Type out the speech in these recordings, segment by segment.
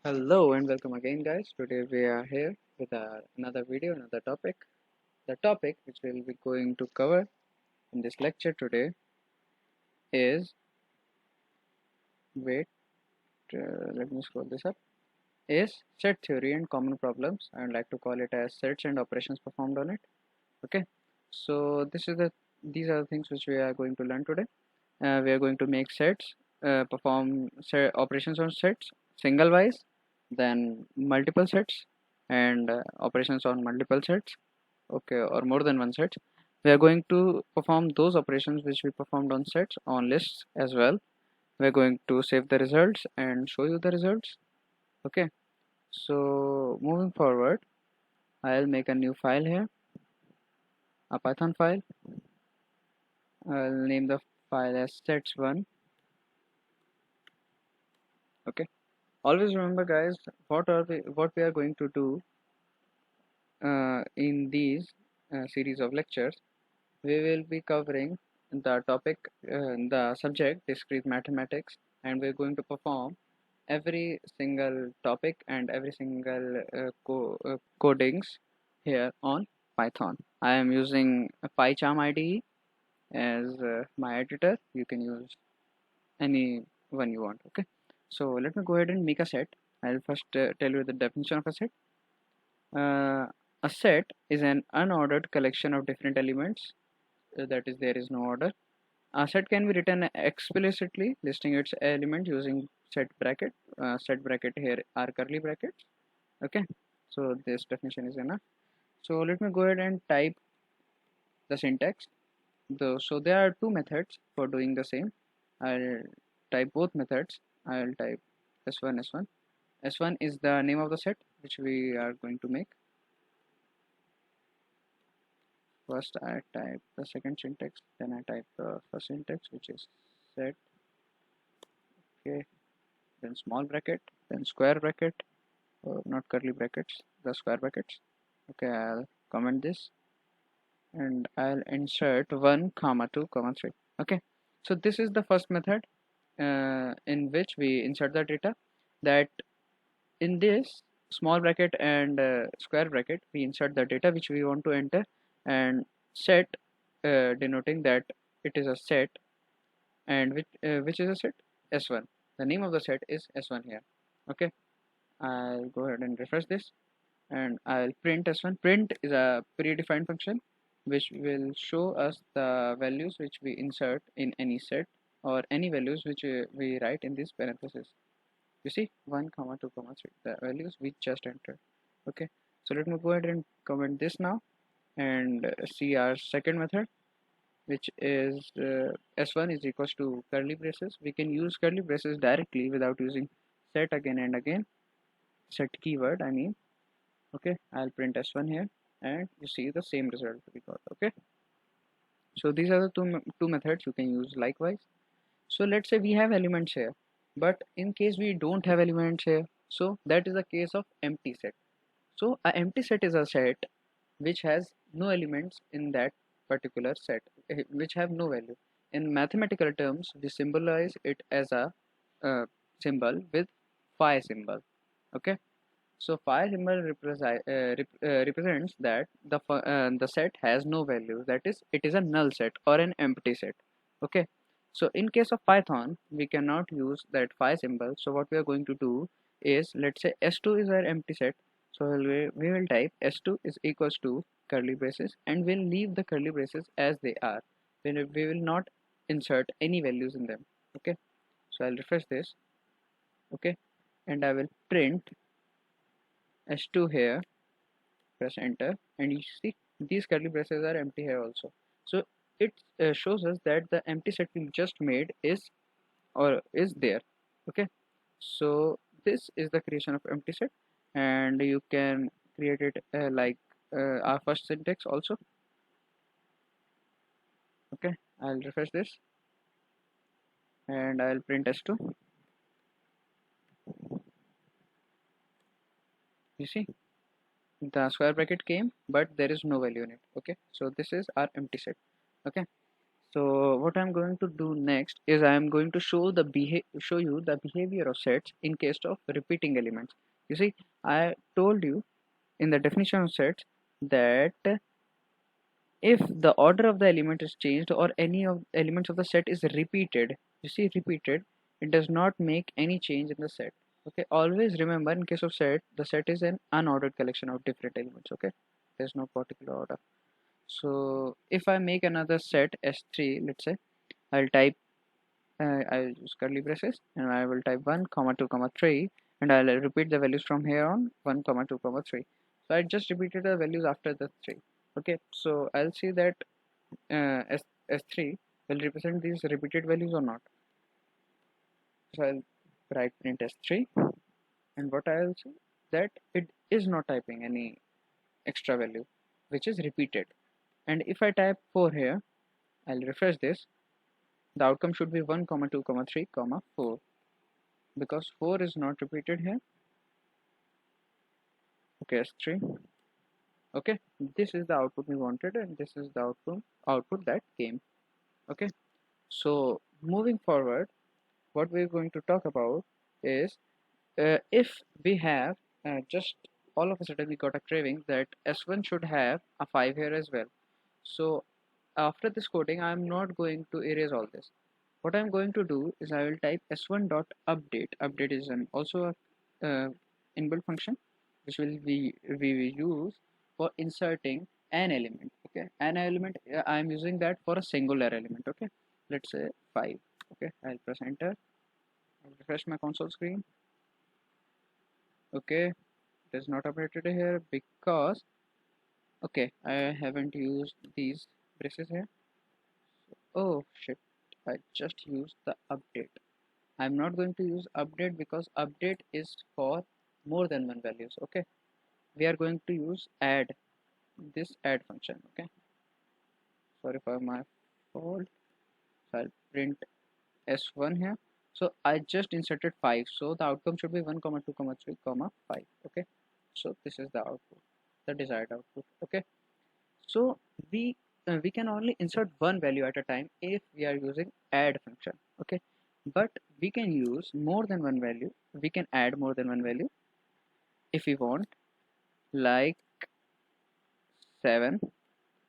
Hello and welcome again, guys. Today we are here with another video, another topic. The topic which we'll be going to cover in this lecture today is wait, let me scroll this up. Is set theory and common problems. I would like to call it as sets and operations performed on it. Okay, so these are the things which we are going to learn today. We are going to make sets, perform operations on sets single wise, then multiple sets, and operations on multiple sets, okay, or more than one set. We are going to perform those operations which we performed on sets on lists as well. We're going to save the results and show you the results. Okay, so moving forward, I'll make a new file here, a Python file. I'll name the file as sets1. Okay, always remember, guys, what we are going to do in these series of lectures. We will be covering the topic, the subject discrete mathematics, and we're going to perform every single topic and every single codings here on Python. I am using a PyCharm IDE as my editor. You can use any one you want. Okay, so let me go ahead and make a set. I'll first tell you the definition of a set. A set is an unordered collection of different elements, that is, there is no order. A set can be written explicitly, listing its element using set bracket. Set bracket here are curly brackets. Okay, so this definition is enough. So let me go ahead and type the syntax. So there are two methods for doing the same. I'll type both methods. I'll type s1 s1. S1 is the name of the set which we are going to make. First I type the second syntax, then I type the first syntax, which is set. Okay, then small bracket, then square bracket, not curly brackets, the square brackets. Okay, I'll comment this and I'll insert 1 comma 2 comma 3. Okay, so this is the first method in which we insert the data. That in this small bracket and square bracket we insert the data which we want to enter, and set denoting that it is a set, and which is a set, s1. The name of the set is s1 here. Okay, I'll go ahead and refresh this and I'll print s1. Print is a predefined function which will show us the values which we insert in any set, or any values which we write in this parenthesis. You see, 1 comma 2 comma 3, the values we just entered. Okay, so let me go ahead and comment this now and see our second method, which is s1 is equals to curly braces. We can use curly braces directly without using set again and again, set keyword I mean. Okay, I'll print s1 here and you see the same result we got. Okay, so these are the two methods you can use likewise. So let's say we have elements here, but in case we don't have elements here, so that is the case of empty set. So a empty set is a set which has no elements in that particular set, which have no value. In mathematical terms, we symbolize it as a symbol with phi symbol. Okay, so phi symbol represents that the set has no value, that is, it is a null set or an empty set. Okay, so in case of Python we cannot use that phi symbol. So what we are going to do is, let's say s2 is our empty set, so we will type s2 is equals to curly braces, and we'll leave the curly braces as they are. We will not insert any values in them. Okay, so I'll refresh this. Okay, and I will print s2 here, press enter, and you see these curly braces are empty here also. So it shows us that the empty set we just made is there. Okay, so this is the creation of empty set, and you can create it like our first syntax also. Okay, I'll refresh this and I'll print s2. You see, the square bracket came but there is no value in it. Okay, so this is our empty set. Okay, So what I'm going to do next is I am going to show you the behavior of sets in case of repeating elements. You see, I told you in the definition of sets that if the order of the element is changed or any of the elements of the set is repeated, you see repeated, it does not make any change in the set. Okay, always remember in case of set, the set is an unordered collection of different elements. Okay, there's no particular order. So if I make another set S3, let's say, I'll type I'll use curly braces and I will type 1 comma 2 comma 3 and I'll repeat the values from here on 1 comma 2 comma 3. So I just repeated the values after the 3. Okay, so I'll see that S3 will represent these repeated values or not. So I'll write print S3 and what I'll see that it is not typing any extra value which is repeated. And if I type 4 here, I'll refresh this. The outcome should be 1 comma 2 comma 3 comma 4 because 4 is not repeated here. Okay, S3. Okay, this is the output we wanted and this is the output that came. Okay, so moving forward, what we're going to talk about is if we have just all of a sudden we got a craving that S1 should have a 5 here as well. So after this coding, I'm not going to erase all this. What I'm going to do is I will type s1 dot update. Update is an also a inbuilt function which will be we will use for inserting an element. Okay, an element I'm using that for a singular element. Okay, let's say 5. Okay, I'll press enter. I'll refresh my console screen. Okay, it is not updated here because okay I haven't used these braces here. Oh shit, I just used the update. I'm not going to use update because update is for more than one values. Okay, we are going to use add, this add function. Okay, sorry for my fault. So I'll print s1 here. So I just inserted 5, so the outcome should be 1 comma 2 comma 3 comma 5. Okay, so this is the output, the desired output. Okay, so we can only insert one value at a time if we are using add function. Okay, but we can use more than one value, we can add more than one value if we want, like 7,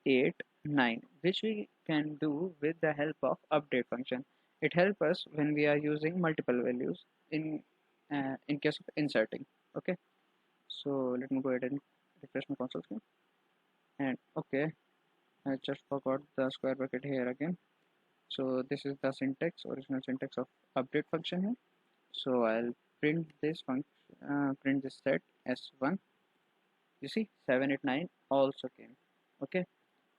8, 9, which we can do with the help of update function. It helps us when we are using multiple values in case of inserting. Okay, so let me go ahead and refresh my console screen. And okay, I just forgot the square bracket here again. So this is the syntax, original syntax of update function here. So I'll print this function, print this set s1. You see 7, 8, 9 also came. Okay,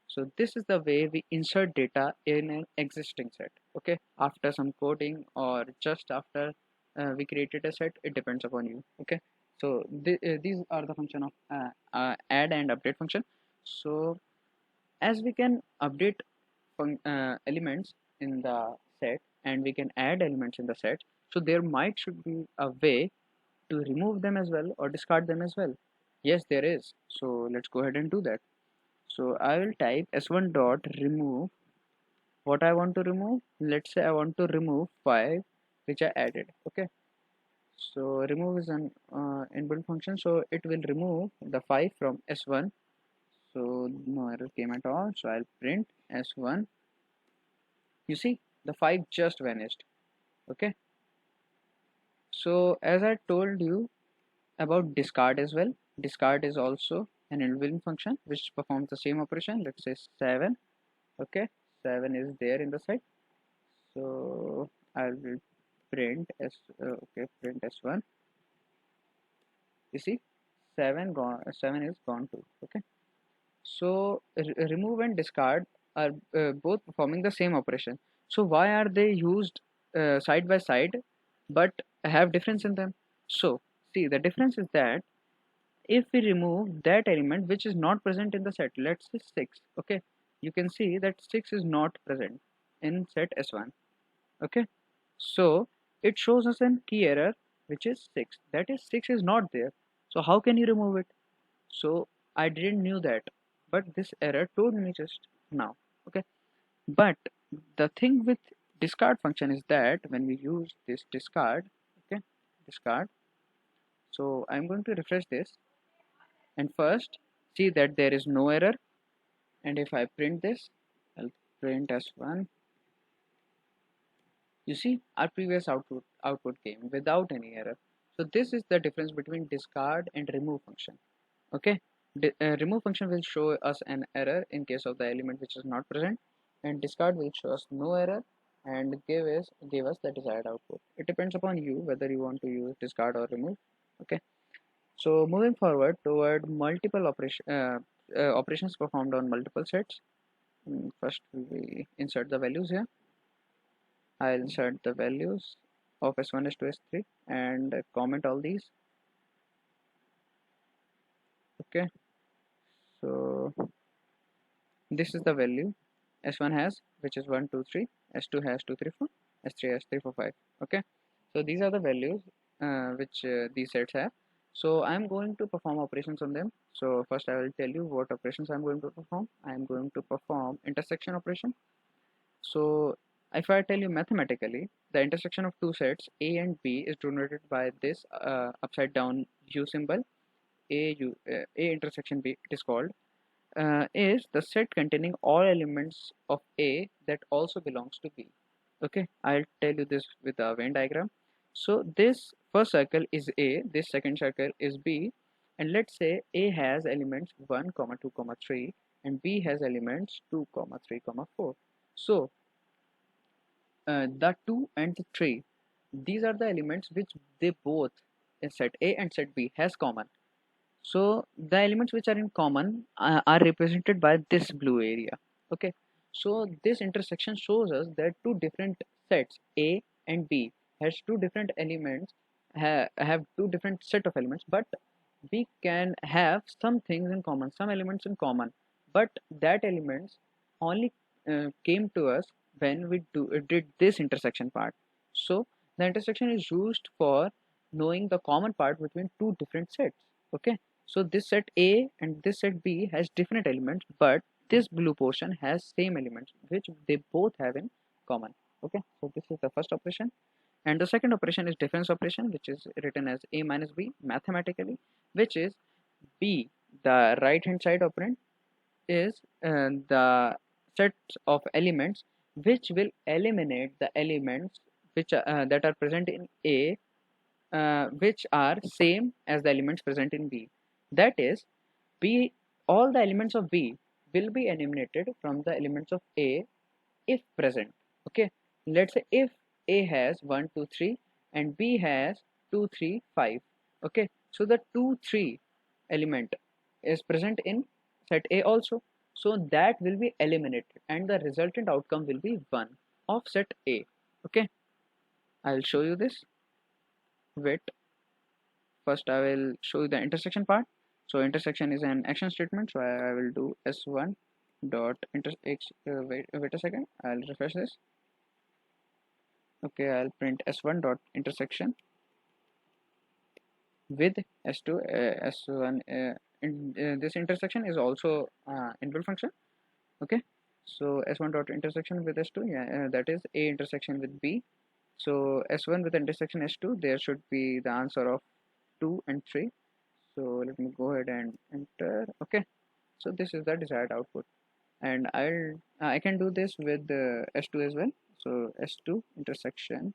so this is the way we insert data in an existing set. Okay, after some coding or just after we created a set, it depends upon you. Okay, so these are the function of add and update function. So as we can update elements in the set and we can add elements in the set, so there might should be a way to remove them as well or discard them as well. Yes, there is. So let's go ahead and do that. So I will type s1 dot remove what I want to remove. Let's say I want to remove 5 which I added. Okay, so remove is an inbuilt function, so it will remove the 5 from s1. So no error came at all, so I'll print s1. You see the 5 just vanished. Okay, so as I told you about discard as well, discard is also an inbuilt function which performs the same operation. Let's say 7. Okay, 7 is there in the set, so I will print okay, print s1. You see 7 gone, 7 is gone too. Okay, so remove and discard are both performing the same operation. So why are they used side by side but have difference in them? So see, the difference is that if we remove that element which is not present in the set, let's say 6. Okay, you can see that 6 is not present in set s1. Okay, so it shows us an key error which is 6, that is 6 is not there. So how can you remove it? So I didn't knew that, but this error told me just now. Okay, but the thing with discard function is that when we use this discard, okay, discard, so I'm going to refresh this, and first see that there is no error, and if I print this, I'll print as one. You see, our previous output came without any error. So this is the difference between discard and remove function. Okay, remove function will show us an error in case of the element which is not present, and discard will show us no error and give us the desired output. It depends upon you whether you want to use discard or remove. Okay, so moving forward toward multiple operations performed on multiple sets. First we insert the values here. I'll insert the values of S1, S2, S3 and comment all these. Okay, so this is the value S1 has, which is 1 2 3, S2 has 2 3 4, S3 has 3 4 5. Okay, so these are the values which these sets have. So I'm going to perform operations on them. So first I will tell you what operations I'm going to perform. I'm going to perform intersection operation. So if I tell you mathematically, the intersection of two sets A and B is denoted by this upside down U symbol. A intersection B it is called, is the set containing all elements of A that also belongs to B. Okay, I'll tell you this with a Venn diagram. So this first circle is A, this second circle is B, and let's say A has elements 1, 2, 3, and B has elements 2, 3, 4. So the 2 and the 3, these are the elements which they both in set A and set B has common. So the elements which are in common are represented by this blue area. Okay, so this intersection shows us that two different sets A and B has two different elements, have two different set of elements, but we can have some things in common, some elements in common, but that elements only came to us when we did this intersection part. So the intersection is used for knowing the common part between two different sets. Okay, so this set A and this set B has different elements, but this blue portion has same elements which they both have in common. Okay, so this is the first operation, and the second operation is difference operation, which is written as A minus B mathematically, which is B, the right hand side operand, is the set of elements which will eliminate the elements which that are present in A, which are same as the elements present in B. That is, B, all the elements of B will be eliminated from the elements of A if present. Okay, let's say if A has 1 2 3 and B has 2 3 5. Okay, so the 2 3 element is present in set A also, so that will be eliminated and the resultant outcome will be 1 of set A. Okay, I'll show you this. Wait, first I will show you the intersection part. So intersection is an action statement, so I will do s1 dot wait a second, I'll refresh this. Okay, I'll print s1 dot intersection with s2 s1 this intersection is also inbuilt function. Okay, so s1 dot intersection with s2, yeah, that is A intersection with B. So s1 with intersection s2, there should be the answer of 2 and 3. So let me go ahead and enter. Okay, so this is the desired output, and I can do this with s2 as well. So s2 intersection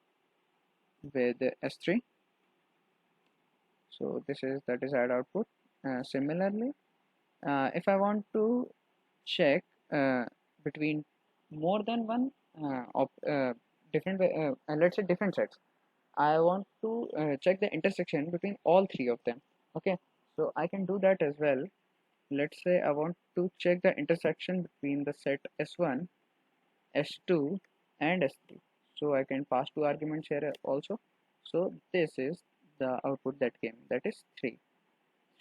with s3. So this is the desired output. Similarly, if I want to check between more than one of different let's say different sets, I want to check the intersection between all three of them. Okay, so I can do that as well. Let's say I want to check the intersection between the set s1, s2 and s3. So I can pass two arguments here also. So this is the output that came, that is 3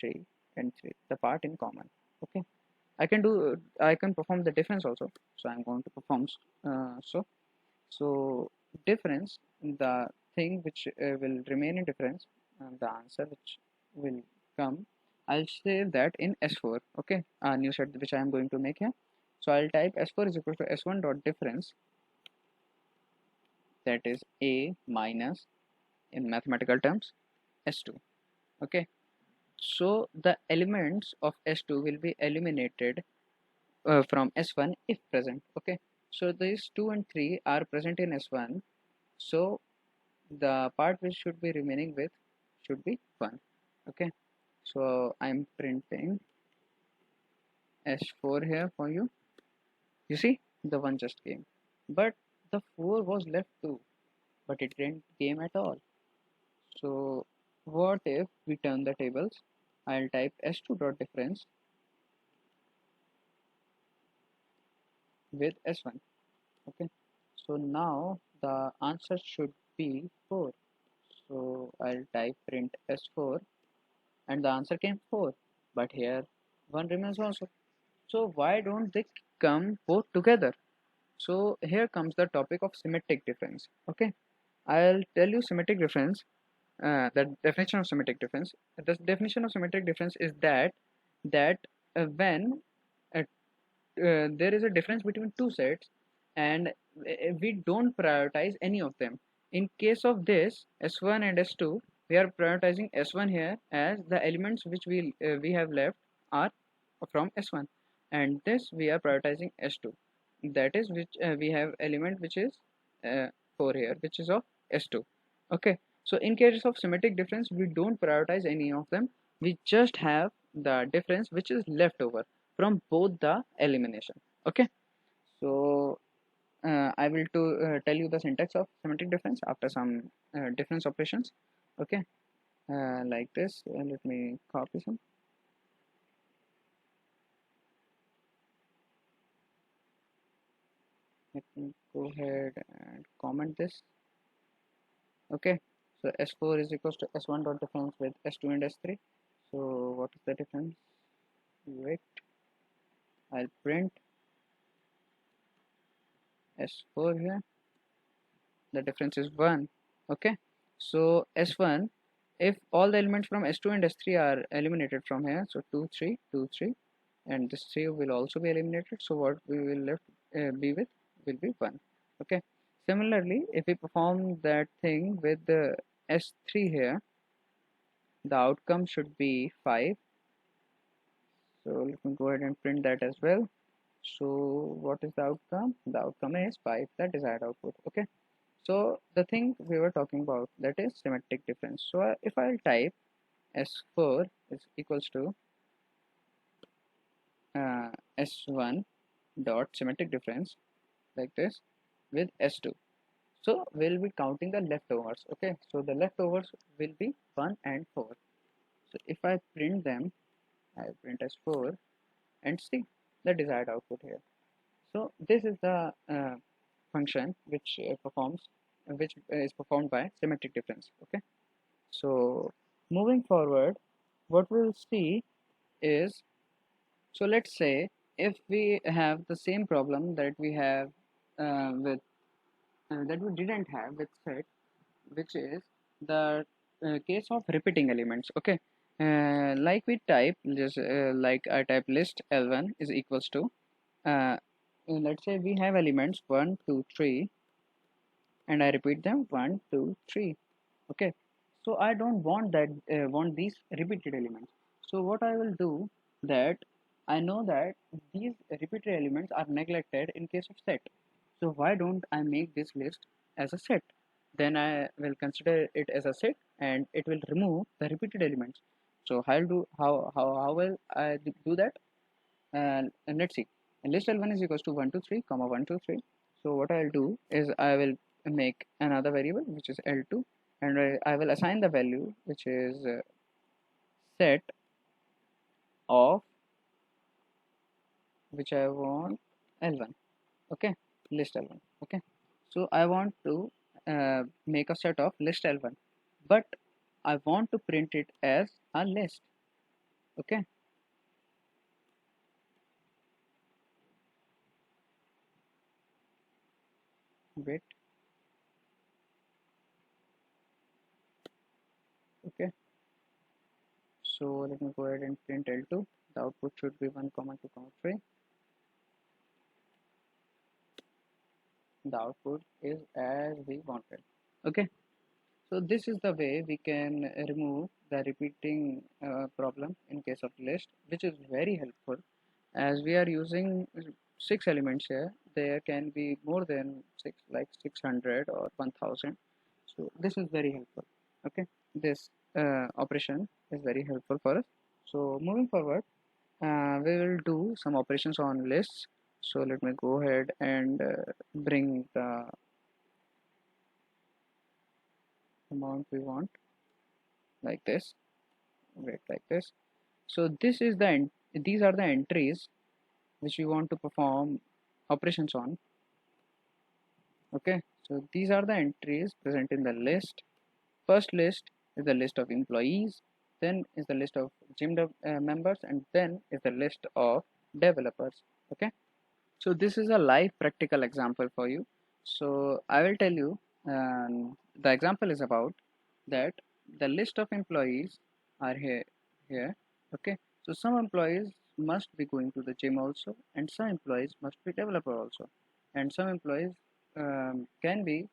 3 and 3, the part in common. Okay, I can perform the difference also. So I'm going to perform so difference, the thing which will remain in difference, the answer which will come, I'll save that in s4. Okay, a new set which I am going to make here. So I'll type s4 is equal to s1 dot difference. that is A minus, in mathematical terms, S2. Okay, so the elements of S2 will be eliminated from S1 if present. Okay, so these 2 and 3 are present in S1, so the part which should be remaining with should be 1. Okay, so I'm printing S4 here for you. You see, the 1 just came, but the 4 was left too, but it didn't came at all. So what if we turn the tables? I'll type S2 dot difference with S1. Okay, so now the answer should be 4. So I'll type print S4 and the answer came 4, but here 1 remains also. So why don't they come both together? So here comes the topic of symmetric difference. Okay, I'll tell you symmetric difference. The definition of symmetric difference. The definition of symmetric difference is that when there is a difference between two sets and we don't prioritize any of them. In case of this S1 and S2, we are prioritizing S1 here as the elements which we have left are from S1, and this we are prioritizing S2, that is which we have element which is uh, 4 here, which is of S2. Okay, so in case of symmetric difference we don't prioritize any of them, we just have the difference which is left over from both the elimination. Okay, so I will tell you the syntax of symmetric difference after some difference operations. Okay, like this. Let me copy some. Let me go ahead and comment this. Okay, so S4 is equals to S1 dot difference with S2 and S3. So what is the difference? Wait, I'll print S4 here. The difference is 1. Okay, so S1, if all the elements from S2 and S3 are eliminated from here, so 2 3 2 3, and this 3 will also be eliminated, so what we will left be with will be 1. Okay, similarly if we perform that thing with the S3 here, the outcome should be 5. So let me go ahead and print that as well. So what is the outcome? The outcome is 5, that desired output. Okay, so the thing we were talking about, that is symmetric difference. So if I'll type S4 is equals to S1 dot symmetric difference like this with S2, so we'll be counting the leftovers. Okay, so the leftovers will be 1 and 4. So if I print them, I print S4 and see the desired output here. So this is the function which is performed by symmetric difference. Okay, so moving forward, what we'll see is, so let's say if we have the same problem that we have with that we didn't have with set, which is the case of repeating elements. Okay, like we type just like I type list L1 is equals to let's say we have elements 1 2 3 and I repeat them 1 2 3. Okay, so I don't want that want these repeated elements. So what I will do, that I know that these repeated elements are neglected in case of set, so why don't I make this list as a set? Then I will consider it as a set and it will remove the repeated elements. So how will I do that? And let's see, list L1 is equals to 1 2 3 comma 1 2 3. So what I'll do is I will make another variable which is L2, and I will assign the value which is set of which I want L1. Okay, list L1. Okay, so I want to make a set of list L1, but I want to print it as a list. Okay, wait. Okay, so let me go ahead and print L2. The output should be 1 comma 2 comma 3. the output is as we wanted. Okay, so this is the way we can remove the repeating problem in case of list, which is very helpful as we are using 6 elements here. There can be more than 6, like 600 or 1000. So this is very helpful. Okay, this operation is very helpful for us. So moving forward, we will do some operations on lists. So let me go ahead and bring the amount we want like this. Wait, like this. So this is these are the entries which we want to perform operations on. Okay, so these are the entries present in the list. First list is the list of employees, then is the list of members, and then is the list of developers. Okay, so this is a live practical example for you. So I will tell you, the example is about that the list of employees are here. Okay, so some employees must be going to the gym also, and some employees must be developer also, and some employees can be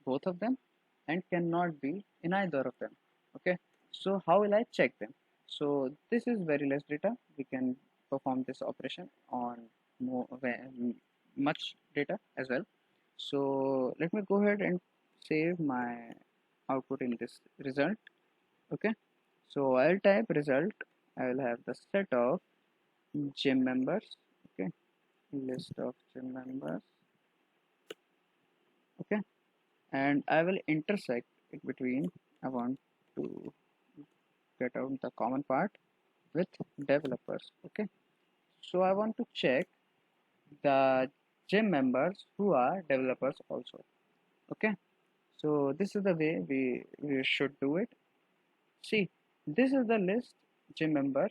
both of them and cannot be in either of them. Okay, so how will I check them? So this is very less data. We can perform this operation on much data as well. So let me go ahead and save my output in this result. Okay, so I'll type result. I will have the set of gym members. Okay, list of gym members. Okay, and I will intersect it between, I want to get out the common part with developers. Okay, so I want to check the gym members who are developers also. Okay, so this is the way we should do it. See, this is the list gym members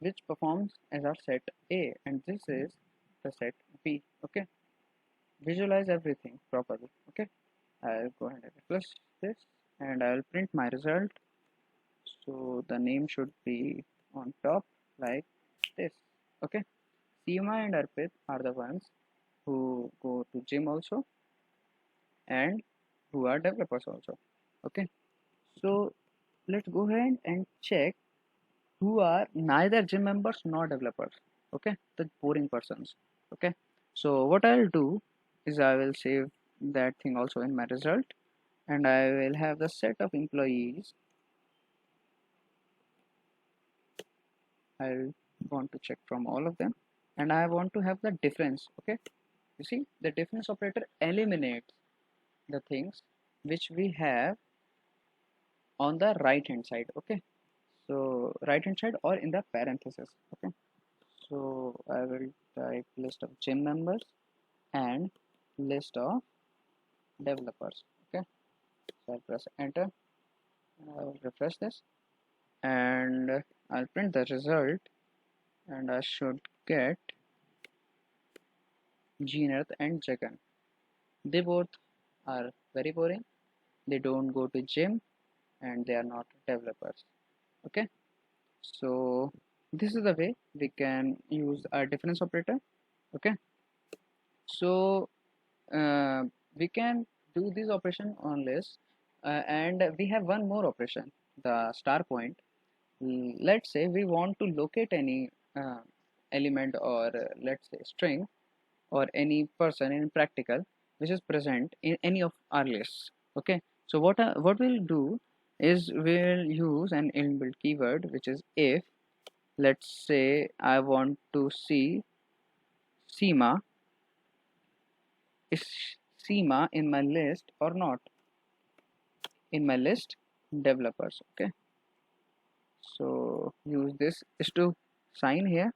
which performs as our set A, and this is the set B. Okay, visualize everything properly. Okay, I'll go ahead and refresh this, and I'll print my result. So the name should be on top like this. Okay, Seema and Arpit are the ones who go to gym also and who are developers also. Okay, so let's go ahead and check who are neither gym members nor developers. Okay, the boring persons. Okay, so what I'll do is I will save that thing also in my result, and I will have the set of employees. I want to check from all of them, and I want to have the difference. Okay, you see the difference operator eliminates the things which we have on the right hand side. Okay, so right hand side or in the parenthesis. Okay, so I will type list of gym members and list of developers. Okay, so I'll press enter, and I will refresh this, and I'll print the result, and I should get Geenearth and Jagan. They both are very boring. They don't go to gym and they are not developers. Okay, so this is the way we can use a difference operator. Okay, so uh, we can do this operation on list, and we have one more operation, the star point. Let's say we want to locate any element, or let's say string, or any person in practical which is present in any of our lists. Okay, so what we'll do is we'll use an inbuilt keyword which is if. Let's say I want to see Seema. Is Seema in my list or not? In my list developers. Okay, so use this is to sign here.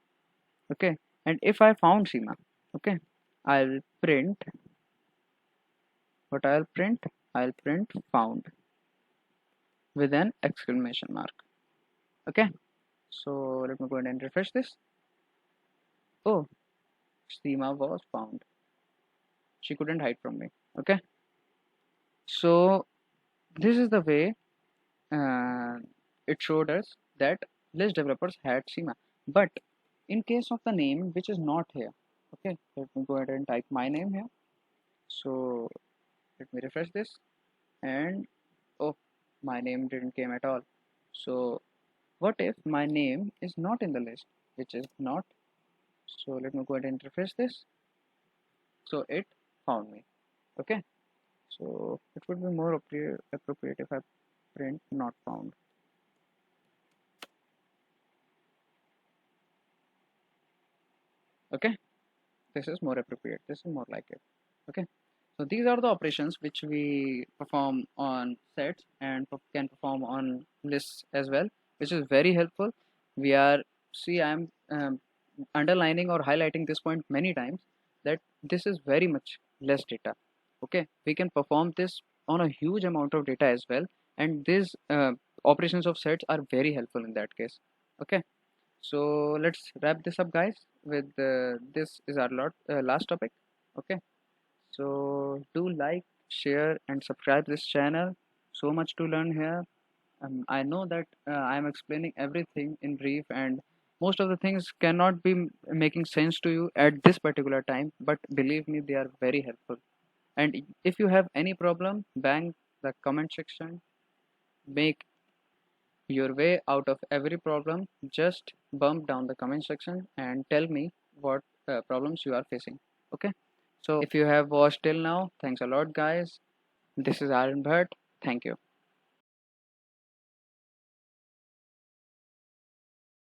Okay, and if I found Seema, okay, I'll print what I'll print found with an exclamation mark. Okay, so let me go ahead and refresh this. Oh, Seema was found. She couldn't hide from me. Okay, so this is the way uh, it showed us that list developers had Seema. But in case of the name which is not here, okay, let me go ahead and type my name here. So let me refresh this, and oh, my name didn't came at all. So what if my name is not in the list, which is not? So let me go ahead and refresh this. So it found me. Okay. So it would be more appropriate if I print not found. Okay. This is more appropriate. This is more like it. Okay. So these are the operations which we perform on sets and can perform on lists as well, which is very helpful. We are see I'm underlining or highlighting this point many times, that this is very much less data. Okay, we can perform this on a huge amount of data as well, and these operations of sets are very helpful in that case. Okay, so let's wrap this up, guys, with this is our last topic. Okay, so do like, share, and subscribe this channel. So much to learn here. I know that I'm explaining everything in brief, and most of the things cannot be making sense to you at this particular time, but believe me, they are very helpful. And if you have any problem, bang the comment section, make your way out of every problem. Just bump down the comment section and tell me what problems you are facing. Okay, so if you have watched till now, thanks a lot, guys. This is Aaron Bhatt. Thank you.